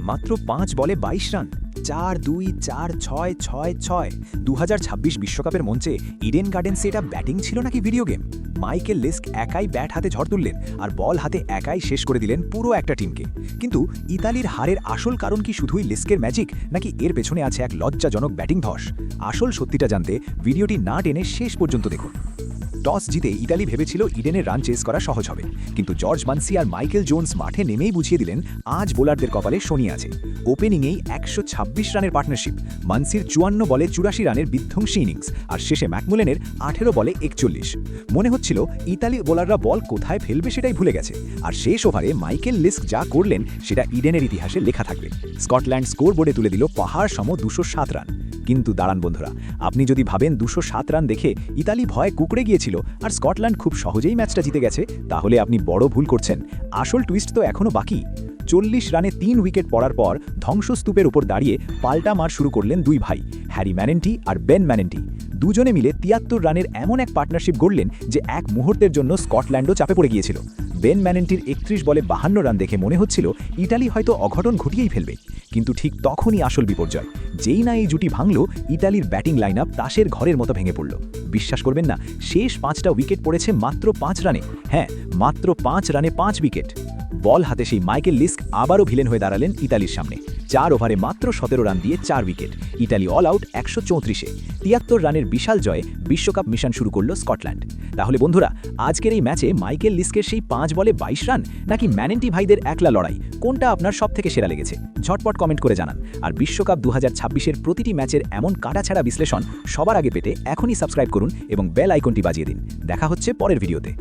মাত্র ৫ বলে ২২ রান, ৪-২, ৪-৬, ৬-৬। ২০২৬ বিশ্বকাপের মঞ্চে ইডেন গার্ডেন্সে এটা ব্যাটিং ছিল নাকি ভিডিও গেম? মাইকেল লিস্ক একাই ব্যাট হাতে ঝড় তুললেন আর বল হাতে একাই শেষ করে দিলেন পুরো একটা টিমকে। কিন্তু ইতালির হারের আসল কারণ কি শুধুই লিস্কের ম্যাজিক, নাকি এর পেছনে আছে এক লজ্জাজনক ব্যাটিং ধস? আসল সত্যিটা জানতে ভিডিওটি না টেনে শেষ পর্যন্ত দেখুন। টস জিতে ইতালি ভেবেছিল ইডেনের রান চেস করা সহজ হবে, কিন্তু জর্জ মানসি আর মাইকেল জোন্স মাঠে নেমেই বুঝিয়ে দিলেন আজ বোলারদের কপালে শনি আছে। ওপেনিংয়েই ১২৬ রানের পার্টনারশিপ, মানসির ৫৪ বলে ৮৪ রানের বিধ্বংসী ইনিংস, আর শেষে ম্যাকমুলেনের ১৮ বলে ৪১। মনে হচ্ছিল ইতালি বোলাররা বল কোথায় ফেলবে সেটাই ভুলে গেছে, আর শেষ ওভারে মাইকেল লিস্ক যা করলেন সেটা ইডেনের ইতিহাসে লেখা থাকবে। স্কটল্যান্ড স্কোর বোর্ডে তুলে দিল পাহাড় সম ২০৭ রান। কিন্তু দাঁড়ান বন্ধুরা, আপনি যদি ভাবেন ২০৭ রান দেখে ইতালি ভয়ে কুঁকড়ে গিয়েছিল আর স্কটল্যান্ড খুব সহজেই ম্যাচটা জিতে গেছে, তাহলে আপনি বড় ভুল করছেন। আসল টুইস্ট তো এখনও বাকি। ৪০ রানে ৩ উইকেট পড়ার পর ধ্বংসস্তূপের উপর দাঁড়িয়ে পাল্টা মার শুরু করলেন দুই ভাই, হ্যারি ম্যানেন্টি আর বেন ম্যানেন্টি। দুজনে মিলে ৭৩ রানের এমন এক পার্টনারশিপ গড়লেন যে এক মুহূর্তের জন্য স্কটল্যান্ডও চাপে পড়ে গিয়েছিল। বেন ম্যানেন্টির ৩১ বলে ৫২ রান দেখে মনে হচ্ছিল ইতালি হয়তো অঘটন ঘটিয়েই ফেলবে, কিন্তু ঠিক তখনই আসল বিপর্যয়। যেই না এই জুটি ভাঙল, ইতালির ব্যাটিং লাইন আপ তাসের ঘরের মতো ভেঙে পড়ল। বিশ্বাস করবেন না, শেষ ৫টা উইকেট পড়েছে মাত্র ৫ রানে। হ্যাঁ, মাত্র ৫ রানে ৫ উইকেট। বল হাতে সেই মাইকেল লিস্ক আবারও ভিলেন হয়ে দাঁড়ালেন ইতালির সামনে। ৪ ওভারে মাত্র ১৭ রান দিয়ে ৪ উইকেট। ইতালি অল আউট ১৩৪-এ। ৭৩ রানের বিশাল জয়ে বিশ্বকাপ মিশন শুরু করল স্কটল্যান্ড। তাহলে বন্ধুরা, আজকের এই ম্যাচে মাইকেল লিস্কের সেই ৫ বলে ২২ রান নাকি ম্যানেন্টি ভাইদের একলা লড়াই, কোনটা আপনার সবথেকে সেরা লেগেছে? ঝটপট কমেন্ট করে জানান। আর বিশ্বকাপ ২০২৬-এর প্রতিটি ম্যাচের এমন কাটাছাড়া বিশ্লেষণ সবার আগে পেতে এখনই সাবস্ক্রাইব করুন এবং বেল আইকনটি বাজিয়ে দিন। দেখা হচ্ছে পরের ভিডিওতে।